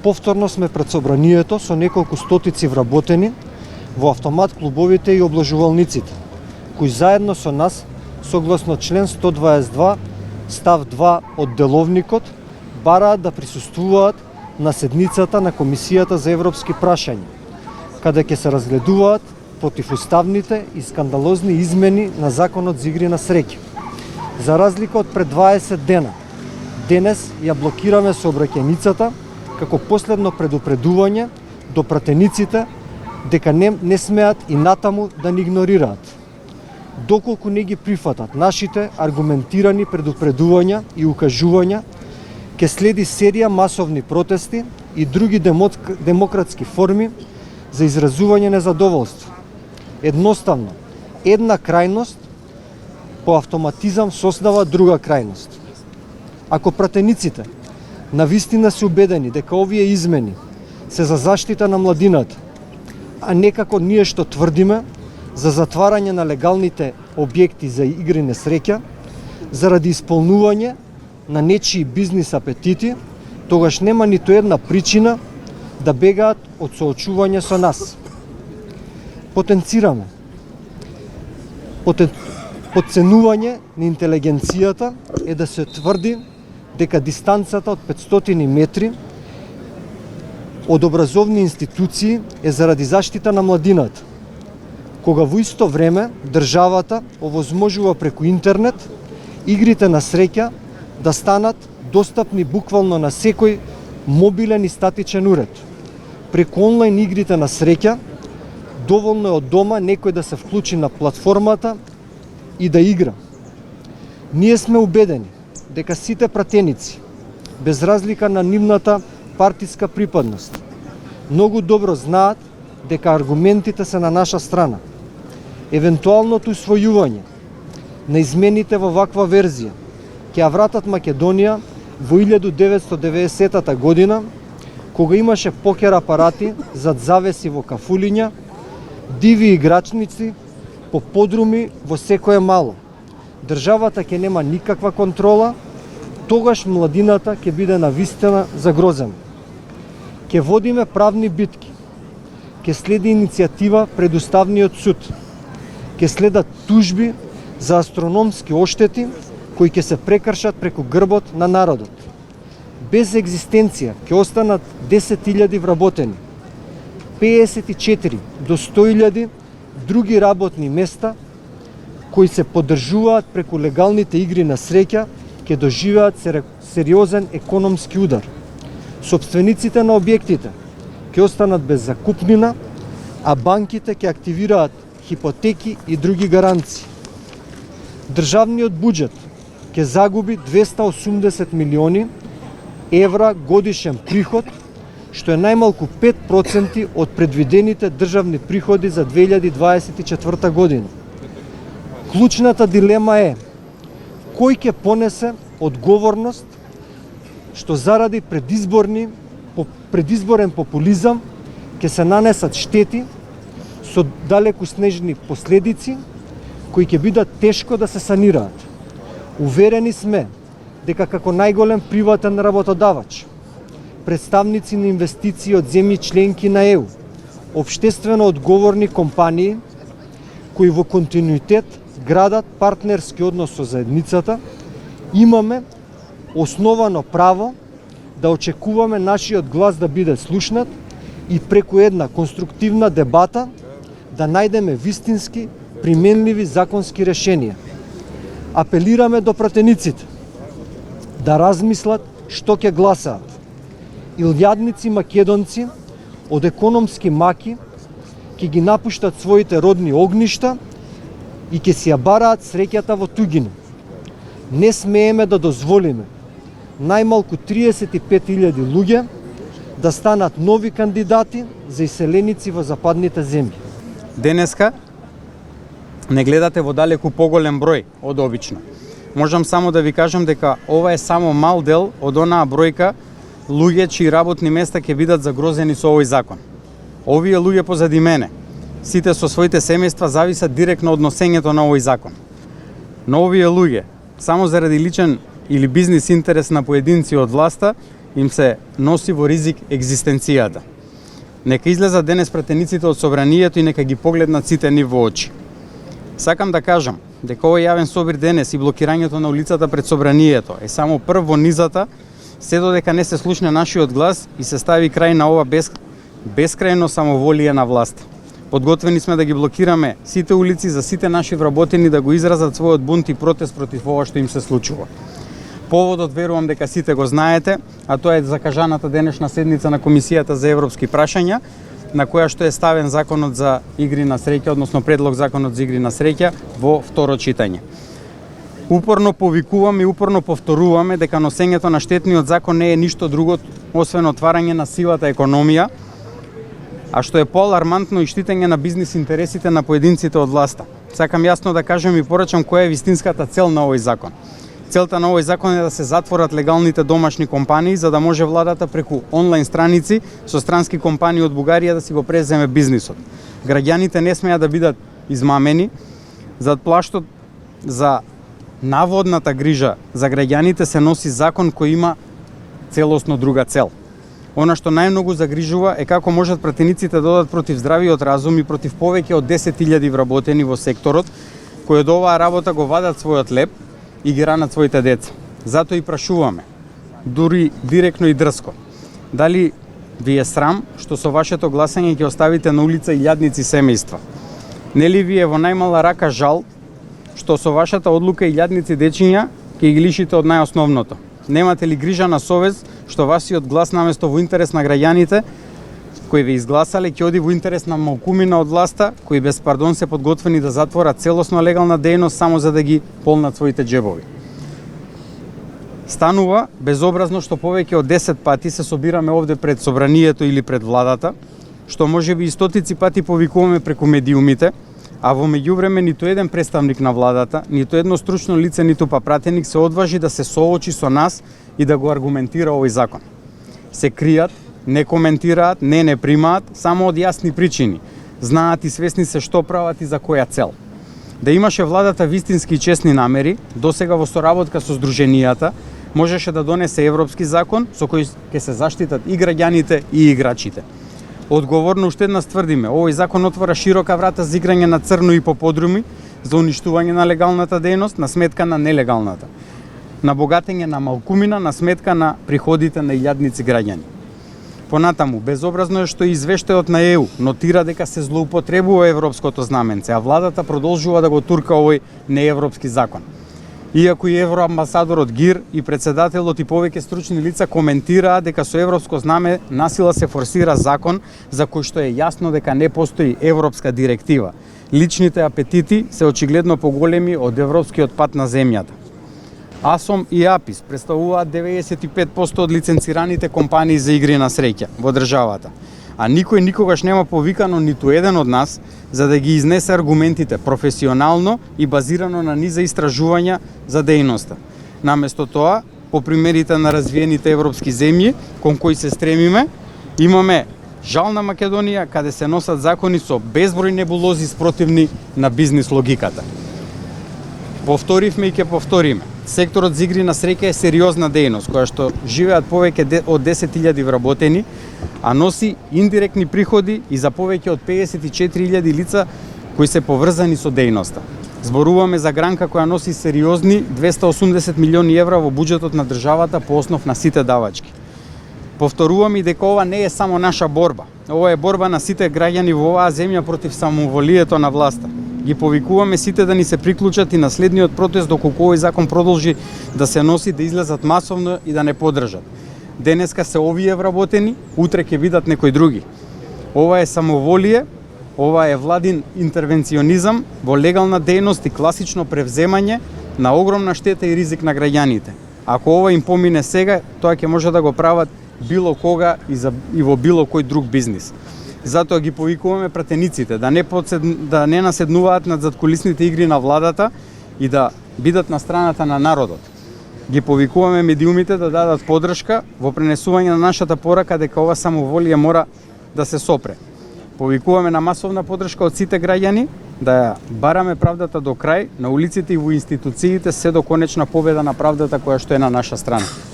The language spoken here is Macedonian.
повторно сме пред собранието со неколку стотици вработени во автомат клубовите и облажувалниците, кои заедно со нас, согласно член 122 став 2 од Деловникот, бараат да присуствуваат на седницата на Комисијата за европски прашања, каде ќе се разгледуваат противуставните и скандалозни измени на Законот за игри на среќа. За разлика од пред 20 дена, денес ја блокираме сообраќајницата како последно предупредување до пратениците дека не смеат и натаму да ни игнорираат. Доколку не ги прифатат нашите аргументирани предупредувања и укажувања, ќе следи серија масовни протести и други демократски форми за изразување незадоволство. Едноставно, една крајност по автоматизам создава друга крајност. Ако пратениците навистина се убедени дека овие измени се за заштита на младината, а не како ние што тврдиме за затварање на легалните објекти за игри на среќа, заради исполнување на нечии бизнис апетити, тогаш нема ниту една причина да бегаат од соочување со нас. Потенцираме подценување на интелигенцијата е да се тврди дека дистанцата од 500 метри од образовни институции е заради заштита на младината, кога во исто време државата овозможува преку интернет игрите на среќа да станат достапни буквално на секој мобилен и статичен уред. Преку онлайн игрите на среќа, доволно е од дома некој да се вклучи на платформата и да игра. Ние сме убедени дека сите пратеници, без разлика на нивната партиска припадност, многу добро знаат дека аргументите се на наша страна. Евентуалното усвојување на измените во ваква верзија ќе ја вратат Македонија во 1990 година, кога имаше покер апарати зад завеси во кафулиња, диви играчници по подруми во секое мало. Државата ќе нема никаква контрола, тогаш младината ќе биде навистина загрозена. Ќе водиме правни битки, ќе следи иницијатива пред Уставниот суд, ќе следат тужби за астрономски оштети кои ќе се прекршат преку грбот на народот. Без екзистенција ќе останат 10.000 вработени, 54 до 100.000 други работни места кои се поддржуваат преку легалните игри на среќа ќе доживеат сериозен економски удар. Собствениците на објектите ќе останат без закупнина, а банките ќе активираат хипотеки и други гаранции. Државниот буџет ќе загуби 280 милиони евра годишен приход, што е најмалку 5% од предвидените државни приходи за 2024 година. Клучната дилема е кој ќе понесе одговорност што заради предизборен популизам ќе се нанесат штети со далеку снежни последици кои ќе бидат тешко да се санираат. Уверени сме дека како најголем приватен работодавач, представници на инвестиции од земји членки на ЕУ, општествено одговорни компании кои во континуитет градат партнерски однос со заедницата, имаме основано право да очекуваме нашиот глас да биде слушнат и преку една конструктивна дебата да најдеме вистински применливи законски решенија. Апелираме до пратениците да размислат што ќе гласаат. Илјадници македонци од економски маки ќе ги напуштат своите родни огништа и ќе си ја бараат среќата во туѓина. Не смееме да дозволиме најмалку 35.000 луѓе да станат нови кандидати за иселеници во западните земји. Денеска не гледате во далеку поголем број од обично. Можам само да ви кажам дека ова е само мал дел од онаа бројка луѓе чии работни места ќе бидат загрозени со овој закон. Овие луѓе позади мене, сите со своите семејства зависат директно од носењето на овој закон. Но овие луѓе, само заради личен или бизнис интерес на поединци од власта, им се носи во ризик екзистенцијата. Нека излезат денес пратениците од собранието и нека ги погледнат сите ни во очи. Сакам да кажам дека овој јавен собир денес и блокирањето на улицата пред собранието е само прв во низата, се додека не се слушне нашиот глас и се стави крај на ова бескрајно самоволие на власт. Подготвени сме да ги блокираме сите улици за сите наши вработени да го изразат својот бунт и протест против ова што им се случува. Поводот верувам дека сите го знаете, а тоа е закажаната денешна седница на Комисијата за европски прашања, на која што е ставен законот за игри на среќа, односно предлог законот за игри на среќа во второ читање. Упорно повикуваме и упорно повторуваме дека носењето на штетниот закон не е ништо друго освен отварање на сивата економија, а што е поалармантно и штитење на бизнис интересите на поединците од власта. Сакам јасно да кажам и порачам која е вистинската цел на овој закон. Целта на овој закон е да се затворат легалните домашни компании за да може владата преку онлайн страници со странски компании од Бугарија да си го преземе бизнисот. Граѓаните не смеа да бидат измамени, зад плаштот за наводната грижа за граѓаните се носи закон кој има целосно друга цел. Она што најмногу загрижува е како можат пратениците да одат против здравиот разум и против повеќе од 10.000 вработени во секторот, кои од оваа работа го вадат својот леп и ги ранат своите деца. Затоа и прашуваме, дури директно и дрско, дали ви е срам што со вашето гласање ќе оставите на улица илјадници семејства? Нели ви е во најмала рака жал што со вашата одлука илјадници дечиња ќе ги лишите од најосновното? Немате ли грижа на совест што вашиот глас наместо во интерес на граѓаните кои ве изгласале ќе оди во интерес на малкумина од власта кои без пардон се подготвени да затворат целосно легална дејност само за да ги полнат своите џебови? Станува безобразно што повеќе од 10 пати се собираме овде пред собранието или пред владата, што можеби и стотици пати повикуваме преку медиумите, а во меѓувреме ниту еден представник на владата, ниту едно стручно лице, ниту па пратеник се одважи да се соочи со нас и да го аргументира овој закон. Се кријат, не коментираат, не примаат, само од јасни причини. Знаат и свесни се што прават и за која цел. Да имаше владата вистински и честни намери, досега во соработка со здруженијата, можеше да донесе европски закон со кој ќе се заштитат и граѓаните и играчите. Одговорно уште еднаш тврдиме, овој закон отвора широка врата за играње на црно и по подруми, за уништување на легалната дејност на сметка на нелегалната, на богатење на малкумина на сметка на приходите на илјадници граѓани. Понатаму, безобразно е што и извештајот на ЕУ нотира дека се злоупотребува европското знаменце, а владата продолжува да го турка овој неевропски закон. Иако и евроамбасадорот ГИР и председателот и повеќе стручни лица коментираа дека со европско знаме насила се форсира закон за кој што е јасно дека не постои европска директива. Личните апетити се очигледно поголеми од европскиот пат на земјата. АСОМ и АПИС представуваат 95% од лиценцираните компании за игри на среќа во државата, а никој никогаш нема повикано ниту еден од нас за да ги изнесе аргументите професионално и базирано на низа истражувања за дејноста. Наместо тоа, по примерите на развиените европски земји кон кои се стремиме, имаме жал на Македонија каде се носат закони со безброј небулози спротивни на бизнис логиката. Повторивме и ќе повториме. Секторот за игри на среќа е сериозна дејност која што живеат повеќе од 10.000 вработени, а носи индиректни приходи и за повеќе од 54.000 лица кои се поврзани со дејноста. Зборуваме за гранка која носи сериозни 280 милиони евра во буџетот на државата по основ на сите давачки. Повторувам и дека ова не е само наша борба. Ова е борба на сите граѓани во оваа земја против самоволието на власта. Ги повикуваме сите да ни се приклучат и на следниот протест доколку овој закон продолжи да се носи, да излезат масовно и да не поддржат. Денеска се овие вработени, утре ќе видат некои други. Ова е самоволие, ова е владин интервенционизам во легална дејност и класично превземање на огромна штета и ризик на граѓаните. Ако ова им помине сега, тоа ќе може да го прават било кога и во било кој друг бизнис. Затоа ги повикуваме пратениците да не наседнуваат над задкулисните игри на владата и да бидат на страната на народот. Ги повикуваме медиумите да дадат поддршка во пренесување на нашата порака дека ова самоволие мора да се сопре. Повикуваме на масовна поддршка од сите граѓани да ја бараме правдата до крај на улиците и во институциите се до конечна победа на правдата која што е на наша страна.